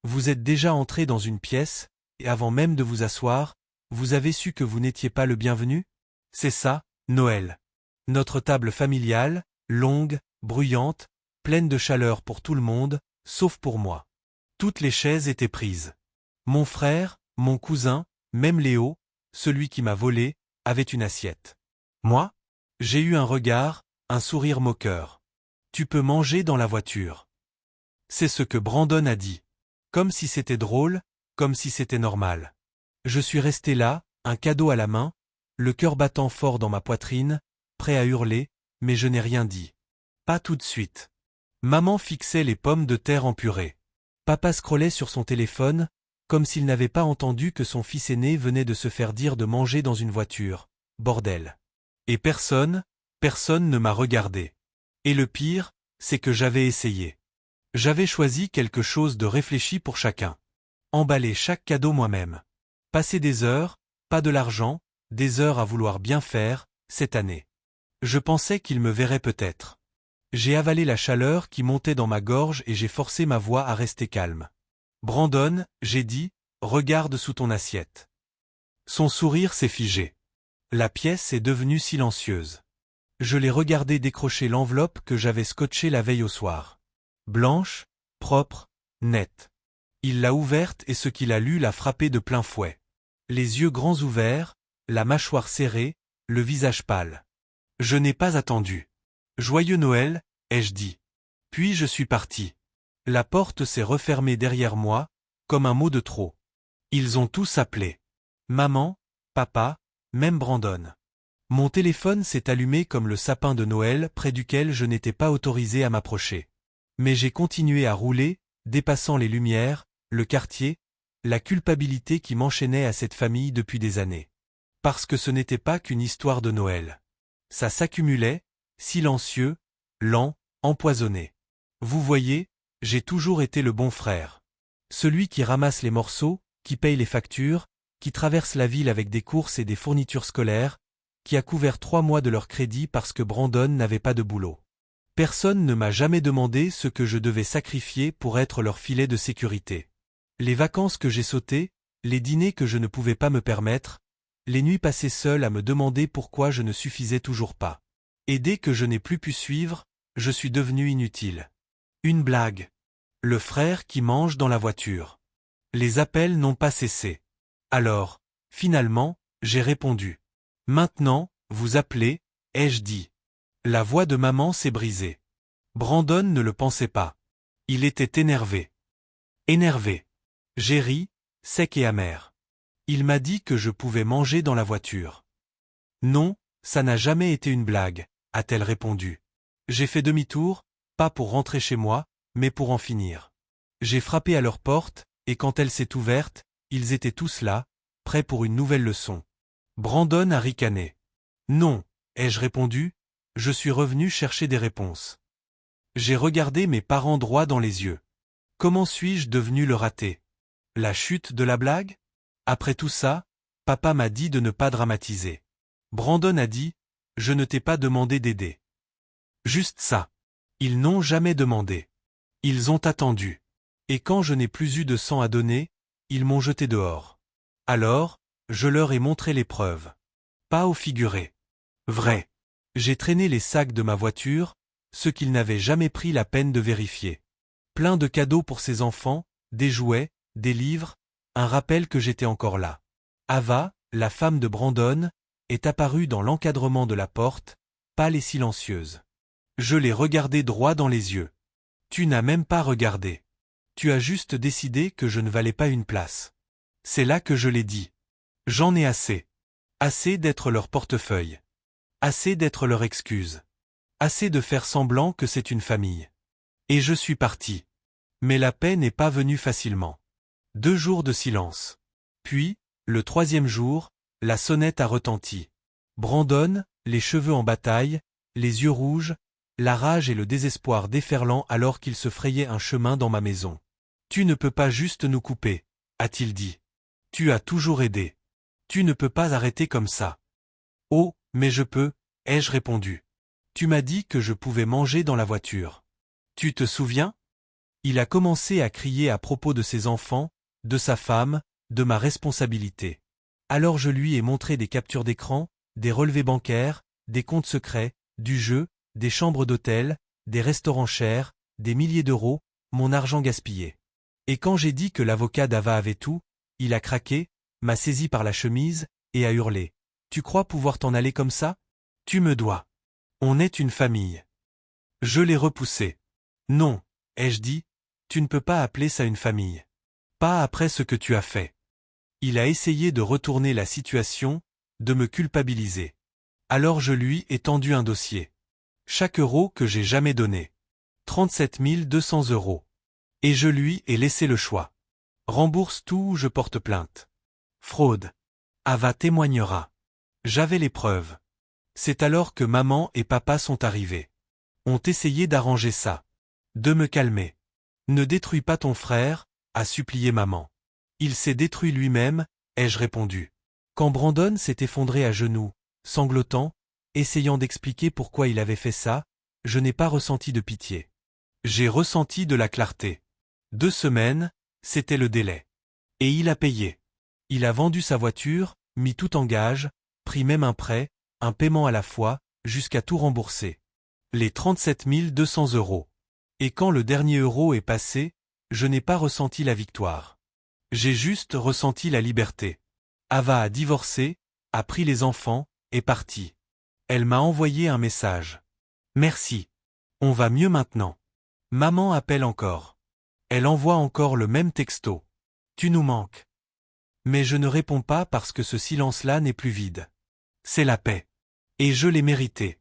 Vous êtes déjà entré dans une pièce, et avant même de vous asseoir, vous avez su que vous n'étiez pas le bienvenu? C'est ça, Noël. Notre table familiale, longue, bruyante, pleine de chaleur pour tout le monde, sauf pour moi. Toutes les chaises étaient prises. Mon frère, mon cousin, même Léo, celui qui m'a volé, avait une assiette. Moi? J'ai eu un regard, un sourire moqueur. Tu peux manger dans la voiture. C'est ce que Brandon a dit. Comme si c'était drôle, comme si c'était normal. Je suis resté là, un cadeau à la main, le cœur battant fort dans ma poitrine, prêt à hurler, mais je n'ai rien dit. Pas tout de suite. Maman fixait les pommes de terre en purée. Papa scrollait sur son téléphone, comme s'il n'avait pas entendu que son fils aîné venait de se faire dire de manger dans une voiture. Bordel. Et personne ne m'a regardé. Et le pire, c'est que j'avais essayé. J'avais choisi quelque chose de réfléchi pour chacun. Emballer chaque cadeau moi-même. Passer des heures, pas de l'argent, des heures à vouloir bien faire, cette année. Je pensais qu'il me verrait peut-être. J'ai avalé la chaleur qui montait dans ma gorge et j'ai forcé ma voix à rester calme. Brandon, j'ai dit, regarde sous ton assiette. Son sourire s'est figé. La pièce est devenue silencieuse. Je l'ai regardé décrocher l'enveloppe que j'avais scotchée la veille au soir. Blanche, propre, nette. Il l'a ouverte et ce qu'il a lu l'a frappé de plein fouet. Les yeux grands ouverts, la mâchoire serrée, le visage pâle. Je n'ai pas attendu. Joyeux Noël, ai-je dit. Puis je suis parti. La porte s'est refermée derrière moi, comme un mot de trop. Ils ont tous appelé. Maman, papa, même Brandon. Mon téléphone s'est allumé comme le sapin de Noël près duquel je n'étais pas autorisé à m'approcher. Mais j'ai continué à rouler, dépassant les lumières, le quartier, la culpabilité qui m'enchaînait à cette famille depuis des années. Parce que ce n'était pas qu'une histoire de Noël. Ça s'accumulait, silencieux, lent, empoisonné. Vous voyez, j'ai toujours été le bon frère. Celui qui ramasse les morceaux, qui paye les factures, qui traverse la ville avec des courses et des fournitures scolaires, qui a couvert 3 mois de leur crédit parce que Brandon n'avait pas de boulot. Personne ne m'a jamais demandé ce que je devais sacrifier pour être leur filet de sécurité. Les vacances que j'ai sautées, les dîners que je ne pouvais pas me permettre, les nuits passées seul à me demander pourquoi je ne suffisais toujours pas. Et dès que je n'ai plus pu suivre, je suis devenu inutile. Une blague. Le frère qui mange dans la voiture. Les appels n'ont pas cessé. Alors, finalement, j'ai répondu. Maintenant, vous appelez, ai-je dit. La voix de maman s'est brisée. Brandon ne le pensait pas. Il était énervé. Énervé. J'ai ri, sec et amer. Il m'a dit que je pouvais manger dans la voiture. Non, ça n'a jamais été une blague, a-t-elle répondu. J'ai fait demi-tour, pas pour rentrer chez moi, mais pour en finir. J'ai frappé à leur porte, et quand elle s'est ouverte, ils étaient tous là, prêts pour une nouvelle leçon. Brandon a ricané. Non, ai-je répondu, je suis revenu chercher des réponses. J'ai regardé mes parents droit dans les yeux. Comment suis-je devenu le raté? La chute de la blague? Après tout ça, papa m'a dit de ne pas dramatiser. Brandon a dit, je ne t'ai pas demandé d'aider. Juste ça. Ils n'ont jamais demandé. Ils ont attendu. Et quand je n'ai plus eu de sang à donner, ils m'ont jeté dehors. Alors, je leur ai montré les preuves. Pas au figuré. Vrai. J'ai traîné les sacs de ma voiture, ceux qu'ils n'avaient jamais pris la peine de vérifier. Plein de cadeaux pour ses enfants, des jouets, des livres, un rappel que j'étais encore là. Ava, la femme de Brandon, est apparue dans l'encadrement de la porte, pâle et silencieuse. Je l'ai regardée droit dans les yeux. Tu n'as même pas regardé. Tu as juste décidé que je ne valais pas une place. C'est là que je l'ai dit. J'en ai assez. Assez d'être leur portefeuille. Assez d'être leur excuse. Assez de faire semblant que c'est une famille. Et je suis parti. Mais la paix n'est pas venue facilement. 2 jours de silence. Puis, le 3e jour, la sonnette a retenti. Brandon, les cheveux en bataille, les yeux rouges, la rage et le désespoir déferlant alors qu'il se frayait un chemin dans ma maison. Tu ne peux pas juste nous couper, a-t-il dit. Tu as toujours aidé. Tu ne peux pas arrêter comme ça. Oh, mais je peux, ai-je répondu. Tu m'as dit que je pouvais manger dans la voiture. Tu te souviens? Il a commencé à crier à propos de ses enfants, de sa femme, de ma responsabilité. Alors je lui ai montré des captures d'écran, des relevés bancaires, des comptes secrets, du jeu, des chambres d'hôtel, des restaurants chers, des milliers d'euros, mon argent gaspillé. Et quand j'ai dit que l'avocat d'Ava avait tout, il a craqué, m'a saisi par la chemise, et a hurlé. Tu crois pouvoir t'en aller comme ça? Tu me dois. On est une famille. Je l'ai repoussé. Non, ai-je dit, tu ne peux pas appeler ça une famille. Pas après ce que tu as fait. Il a essayé de retourner la situation, de me culpabiliser. Alors je lui ai tendu un dossier. Chaque euro que j'ai jamais donné. 37 200 €. Et je lui ai laissé le choix. Rembourse tout ou je porte plainte. Fraude. Ava témoignera. J'avais les preuves. C'est alors que maman et papa sont arrivés. Ont essayé d'arranger ça. De me calmer. Ne détruis pas ton frère, a supplié maman. Il s'est détruit lui-même, ai-je répondu. Quand Brandon s'est effondré à genoux, sanglotant, essayant d'expliquer pourquoi il avait fait ça, je n'ai pas ressenti de pitié. J'ai ressenti de la clarté. 2 semaines, c'était le délai. Et il a payé. Il a vendu sa voiture, mis tout en gage, pris même un prêt, un paiement à la fois, jusqu'à tout rembourser. Les 37 200 €. Et quand le dernier euro est passé, je n'ai pas ressenti la victoire. J'ai juste ressenti la liberté. Ava a divorcé, a pris les enfants, est partie. Elle m'a envoyé un message. Merci. On va mieux maintenant. Maman appelle encore. Elle envoie encore le même texto. Tu nous manques. Mais je ne réponds pas parce que ce silence-là n'est plus vide. C'est la paix. Et je l'ai mérité.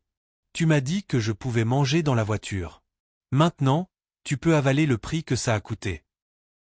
Tu m'as dit que je pouvais manger dans la voiture. Maintenant, tu peux avaler le prix que ça a coûté.